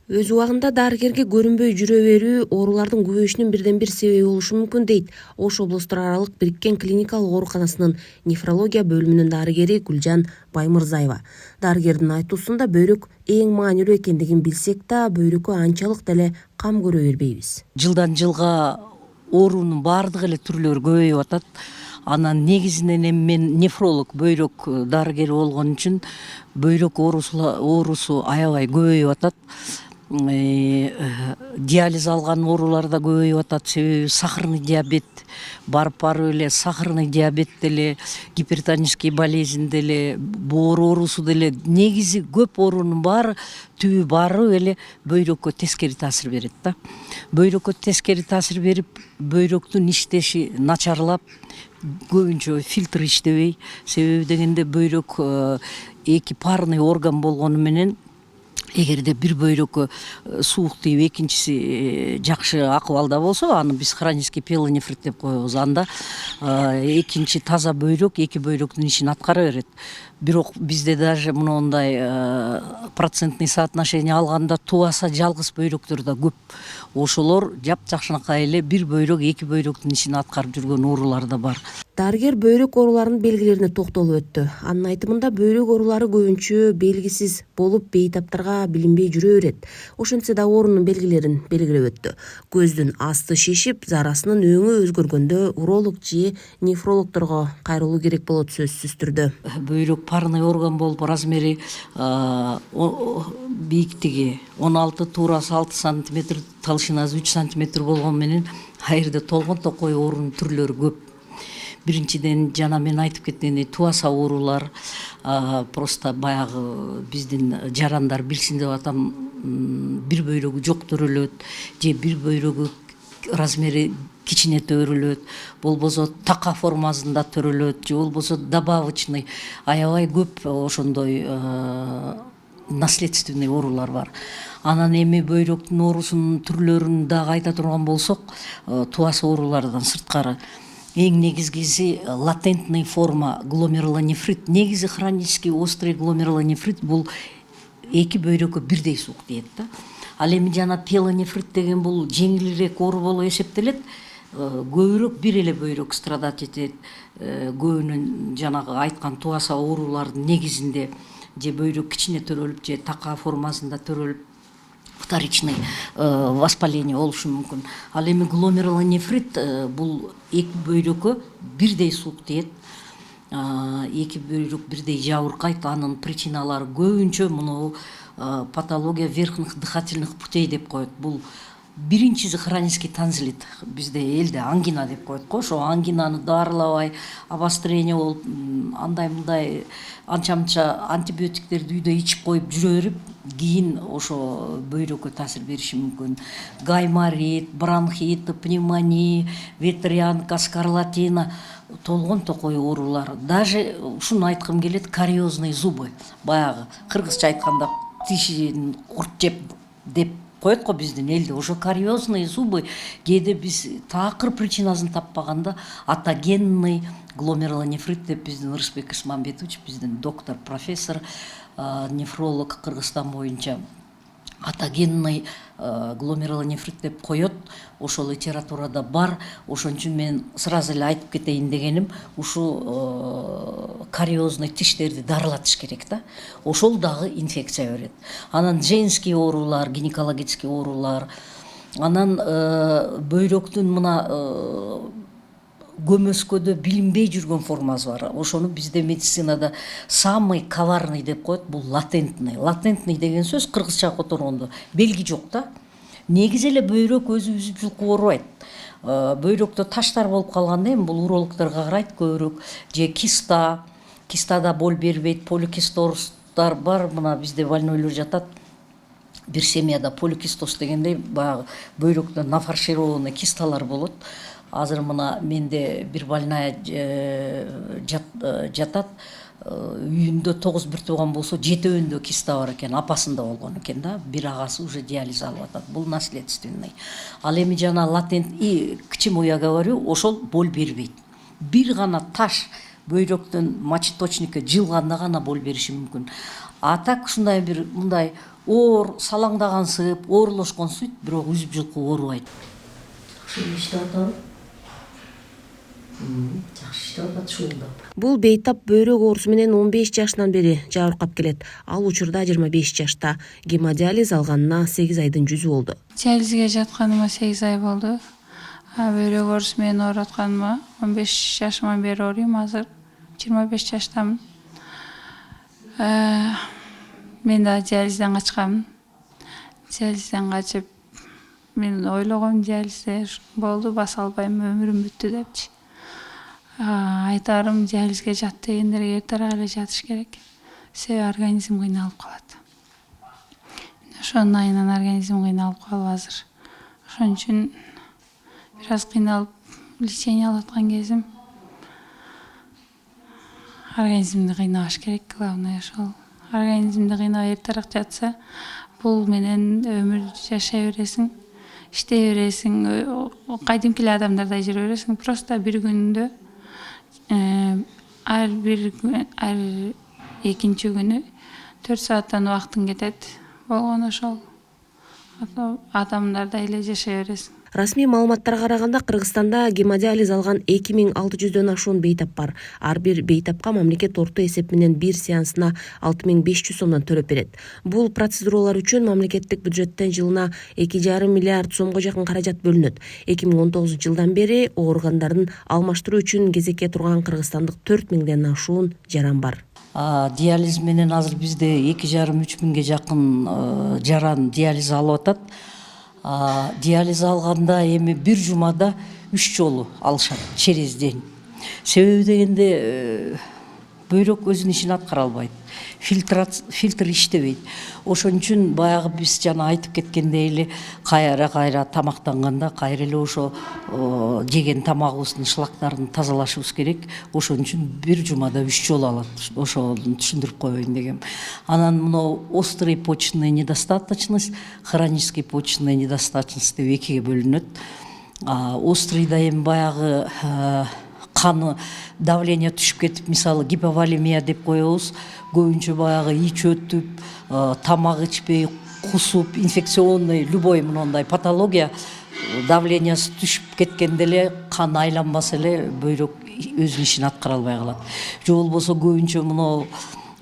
Өз убагында дарыгерге көрүнбөй жүрө берүү оорулардын көбөйүшүнүн бирден бир себеби болушу мүмкүн дейт Ош облустур аралык бириккен клиникалык ооруканасынын нефрология бөлүмүнүн дарыгери Гүлжан Баймырзаева. Дарыгердин айтуусунда бөйрөк эң маанилүү экендигин билсек да, бөйрөккө анчалык деле кам көрө бербейбиз. Жылдан жылга оорунун баардык эле түрлөрү көбөйүп атат. Анан негизинен эми мен нефролог, бөйрөк дарыгери болгон үчүн бөйрөк оорусу аябай көбөйүп атат. Диализ алган оорулар да көбөйүп атат. Себеби сахарный диабет барып эле, сахарный диабет деле, гипертонический болезнь деле, боор оорусу деле, негизи көп оорунун баары түбү барып эле бөйрөккө тескери таасир берет да. Бөйрөккө тескери таасир берип, бөйрөктүн иштеши начарлап, көбүнчө фильтр иштебей. Себеби дегенде бөйрөк эки парный орган болгону менен эгерде бир бөйрөккө суук тийип, экинчиси жакшы акыбалда болсо, аны биз хронический пиелонефрит деп коебуз. Анда экинчи таза бөйрөк эки бөйрөктүн ишин аткара берет. Бирок бизде даже мындай процентный соотношение алганда тубаса жалгыз бөйрөктөр да көп. Ошолор жапжакшынакай эле бир бөйрөк эки бөйрөктүн ишин аткарып жүргөн оорулар да бар. Дарыгер бөйрөк ооруларынын белгилерине токтолуп өттү. Анын айтымында бөйрөк оорулары көбүнчө белгисиз болуп, бейтаптарга билинбей жүрө берет. Ошентсе да оорунун белгилерин белгилеп өттү. Көздүн асты шишип, зарасынын өңү өзгөргөндө уролог же нефрологдорго кайрылуу керек болот сөзсүз түрдө. Бөйрөк парный орган болуп, размери бийиктиги 16, туурасы 6 сантиметр, толщинасы 3 сантиметр болгон менен айырда толгон токой оорунун түрлөрү көп. Биринчиден жана мен айтып кеткендей тубаса оорулар, просто баягы биздин жарандар билсин деп атам, бир бөйрөгү жок төрөлөт же бир бөйрөгү размери кичине төрөлөт, болбосо така формасында төрөлөт, же болбосо добавочный, аябай көп ошондой наследственный оорулар бар. Анан эми бөйрөктүн оорусунун түрлөрүн дагы айта турган болсок, тубаса оорулардан сырткары эң негизгиси латентный форма гломерулонефрит. Негизи хронический острый гломерулонефрит бул эки бөйрөккө бирдей суук тиет да. Ал эми жана пиелонефрит деген бул жеңилирээк оору болуп эсептелет. Көбүрөөк бир эле бөйрөк страдать этет. Көбүнүн жанагы айткан тубаса оорулардын негизинде же бөйрөк кичине төрөлүп, же така формасында төрөлүп, вторичный воспаление болушу мүмкүн. Ал эми гломерулонефрит бул эки бөйрөккө бирдей суук тиет. Эки бөйрөк бирдей жабыркайт. Анын причиналары көбүнчө муну патология верхних дыхательных путей деп коет. Бул биринчиси хронический танзилит, бизде элде ангина деп коет го. Ошо ангинаны дарылабай, обострение болуп, андай-мындай анча-мынча антибиотиктерди үйдө ичип коюп жүрө берип, кийин ошо бөйрөккө таасир бериши мүмкүн. Гайморит, бронхит, пневмония, ветрянка, скарлатина, толгон токой оорулар. Даже ушуну айткым келет, кариозный зубы. Баягы кыргызча айтканда тишин курт жеп деп коет го биздин элде. Ошо кариозный зубы кээде биз такыр причинасын таппаганда атогенный гломерулонефрит деп биздин Рысбек Исмамбетович, биздин доктор, профессор, нефролог Кыргызстан боюнча атогенный гломерулонефрит деп коет. Ошол литературада бар. Ошон үчүн мен сразу эле айтып кетейин дегеним, ушу кариозный тиштерди дарылатыш керек да. Ошол дагы инфекция берет. Анан женский оорулар, гинекологический оорулар, анан бөйрөктүн мына көмөскөдө билинбей жүргөн формасы бар. Ошону бизде медицинада самый коварный деп коет, бул латентный. Латентный деген сөз кыргызча которгондо белги жок да. Негизи эле бөйрөк өзү үзүп жылкып оорубайт. Бөйрөктө таштар болуп калганда эми бул урологдорго карайт көбүрөөк, же кистада боль бербейт, поликистоздар бар. Мына бизде больнойлор жатат. Бир семьяда поликистоз дегендей баягы бөйрөктө нафаршированный кисталар болот. Азыр мына менде бир больная жатат. Үйүндө 9 бир тууган болсо, 7-өндө киста бар экен, апасында болгон экен да. Бир агасы уже диализ алып атат. Бул наследственный. Ал эми жана латент к чему я говорю, ошол боль бербейт. Бир гана таш бөйрөктөн мочеточникке жылганда гана боль бериши мүмкүн. А так ушундай бир мындай оор салаңдаган сыып, оорлошкон сүйт, бирок үзүп жылкы оорубайт. Жакшы иштеп атабы? Жакшы иштеп атат ушулдап. Бул бейтап бөйрөк оорусу менен 15 жашынан бери жабыркап келет. Ал учурда 25 жашта. Гемодиализ алганына 8 айдын жүзү болду. Диализге жатканыма 8 ай болду. Бөйрөк оорусу менен ооруп атканыма 15 жашыман бери ооруйм. Азыр 25 жаштамын. Мен да диализден качканмын. Диализден качып, мен ойлогом диализде болду, баса албайм, өмүрүм бүттү депчи. Айтарым, диализге жат дегендерге эртерээк эле жатыш керек. Себеби организм кыйналып калат. Ошонун айынан организм кыйналып калып азыр. Ошон үчүн бир аз кыйналып лечение алып аткан кезим. Организмди кыйнабаш керек, главное ошол. Организмди кыйнап эртерээк жатса, бул менен өмүр жашай бересиң, иштей бересиң, кадимки эле адамдардай жүрө бересиң. Просто бир күндө ар экинчи күнү 4 сааттан убактың кетет. Болгону ошол. Адамдардай эле жашай бересиң. Расмий маалыматтарга караганда Кыргызстанда гемодиализ алган 2600дөн ашуун бейтап бар. Ар бир бейтапка мамлекет орто эсеп менен бир сеансына 6500 сомдон төлөп берет. Бул процедуралар үчүн мамлекеттик бюджеттен жылына 2,5 миллиард сомго жакын каражат бөлүнөт. 2019 жылдан бери ооргандарын алмаштыруу үчүн кезекке турган кыргызстандык 4000ден ашуун жаран бар. Диализ менен азыр бизде 2,5-3 миңге жакын жаран диализ алып атат. Диализ алганда эми бир жумада 3 жолу алышат через день. Себеби дегенде бөйрөк өзүнүн ишин аткара албайт. Фильтр иштебейт. Ошон үчүн баягы биз жана айтып кеткендей эле кайра тамактанганда кайра эле ошо жеген тамагыбыздын шлактарын тазалашыбыз керек. Ошон үчүн бир жумада 3 жолу алат. Ошону түшүндүрүп койбойн дегем. Анан мына острый почечная недостаточность, хронический почечная недостаточность деп экиге бөлүнөт. Острыйда эми баягы каны давление түшүп кетип, мисалы гиповолемия деп коебуз. Көбүнчө баягы ич өтүп, тамак ичпей, кусуп, инфекционный любой мындай патология давлениясы түшүп кеткенде эле кан айланбаса эле бөйрөк өзүнүн ишин аткара албай калат. Же болбосо көбүнчө мына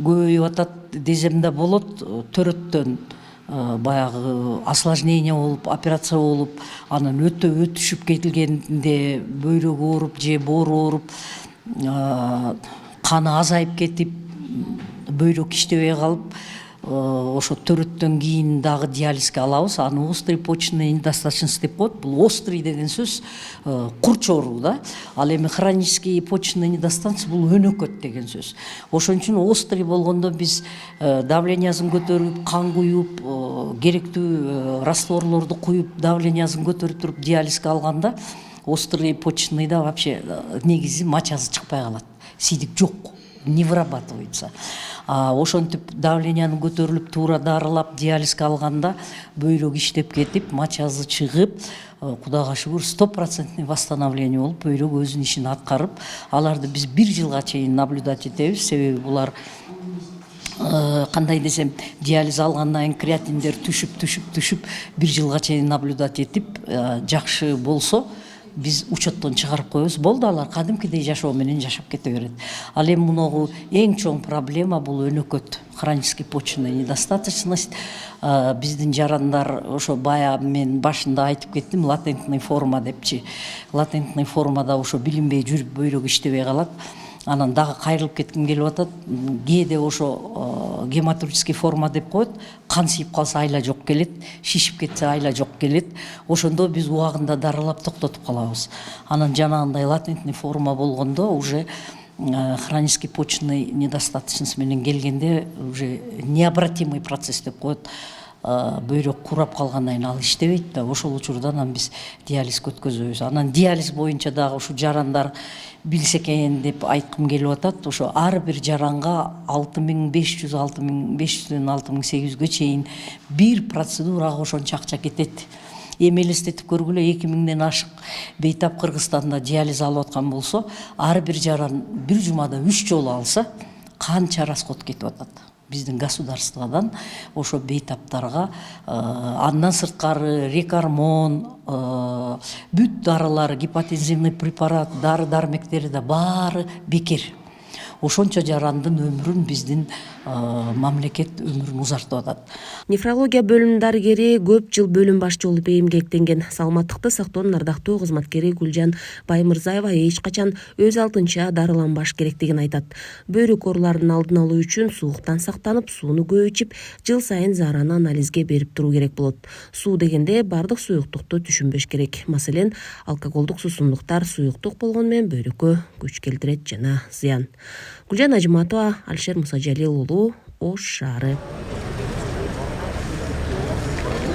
көбөйүп атат десем да болот, төрөттөн баягы осложнение болуп, операция болуп, анан өтүшүп кетилгенде бөйрөк ооруп же боору ооруп, каны азайып кетип, бөйрөк иштебей калып, ошо төрөттөн кийин дагы диализге алабыз. Аны острый почечная недостаточность деп коет. Бул острый деген сөз курч ооруу да. Ал эми хронический почечная недостаточность бул өнөкөт деген сөз. Ошон үчүн острый болгондо биз давлениясын көтөрүп, кан куюп, керектүү растворлорду куюп, давлениясын көтөрүп туруп диализге алганда острый почечныйда вообще негизи мочасы чыкпай калат. Сийдик жок, не вырабатывается. Ошентип давленияны көтөрүлүп, туура дарылап диализге алганда бөйрөк иштеп кетип, мочасы чыгып, Кудайга шүгүр 100% восстановление болуп, бөйрөк өзүнүн ишин аткарып, аларды биз 1 жылга чейин наблюдать этебиз. Себеби булар кандай десем, диализ алгандан кийин креатиндер түшүп 1 жылга чейин наблюдать этип, жакшы болсо биз учеттон чыгарып коебуз. Болду, алар кадимкидей жашоо менен жашап кете берет. Ал эми мунагу эң чоң проблема бул өнөкөт, хронический почечная недостаточность. Биздин жарандар ошо бая мен башында айтып кеттим, латентный форма депчи. Латентный формада ошо билинбей жүрүп бөйрөк иштебей калат. Анан дагы кайрылып кетким келип атат. Кээде ошо гематургический форма деп коет. Кан сийип калса айла жок келет, шишип кетсе айла жок келет. Ошондо биз убагында дарылап токтотуп калабыз. Анан жанагындай латентный форма болгондо уже хронический почечный недостаточность менен келгенде уже необратимый процесс деп коет. Бөйрөк курап калгандан кийин ал иштебейт да, ошол учурда анан биз диализ өткөзөбүз. Анан диализ боюнча дагы ушу жарандар билсе экен деп айткым келип атат. Ошо ар бир жаранга 6500-дөн 6800ге чейин бир процедурага ошончо акча кетет. Эми элестетип көргүлө, 2000ден ашык бейтап Кыргызстанда диализ алып аткан болсо, ар бир жаран бир жумада 3 жолу алса, канча расход кетип атат. биздин государстводан ошо бейтаптарга. Андан сырткары рекармон, бүт дарылар, гипотензивный препарат, дары дармектери да баары бекер. Ошончо жарандын өмүрүн биздин мамлекет өмүрүн узартып атат. Нефрология бөлүм дарыгери, көп жыл бөлүм башчы болуп эмгектенген саламаттыкты сактоонун ардактуу кызматкери Гүлжан Баймырзаева эч качан өз алдынча дарыланбаш керектигин айтат. Бөйрөк ооруларын алдын алуу үчүн сууктан сактанып, сууну көп ичип, жыл сайын заараны анализге берип туруу керек болот. Суу дегенде бардык суюктукту түшүнбөш керек. Маселен, алкоголдук суусундуктар суюктук болгону менен бөйрөккө күч келтирет жана зыян. Гүлжан Ажыматова, Алишер Мусажалил уулу, Ош шаары.